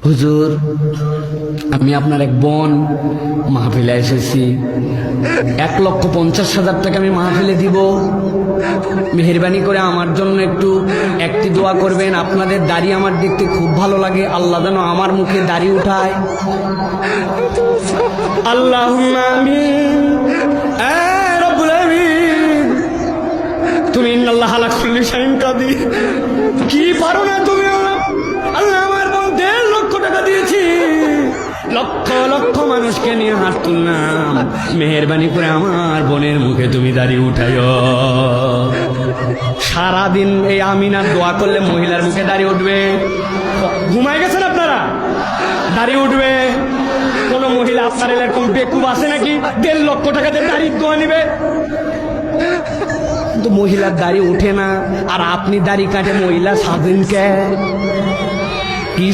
হুজুর, আমি আপনার এক বোন, মাহফিলে এসেছি, 1,50,000 টাকা আমি মাহফিলে দিব, মেহেরবানি করে আমার জন্য একটি দোয়া করবেন। আপনাদের দাড়ি আমার দেখতে খুব ভালো লাগে, আল্লাহ যেন আমার মুখে দাড়ি উঠায়। আল্লাহুম্মা আমিন। রব্বুল আমিন, তুমি ইন্নাল্লাহা আলা কুল্লি শাইইন কাদির। কি পারো না তুমি? আল্লাহ, আমার বোন 1.5 লক্ষ টাকা দিয়েছি, লক্ষ লক্ষ মানুষকে নিয়ে হাত তুললাম, মেহেরবানি করে আমার বোনের মুখে তুমি দাড়ি উঠাইও। সারাদিন এই আমিনার দোয়া করলে মহিলার মুখে দাড়ি উঠবে। ঘুমাই গেছেন আপনারা? দাড়ি উঠবে। কোন মহিলা আপনার এরকম বেকুব আছে নাকি 1.5 লক্ষ টাকা দিয়ে দাড়ির দোয়া নিবে? কিন্তু মহিলার দাড়ি উঠে না, আর আপনি দাড়ি কাটে মহিলা স্বাধীন কে? কি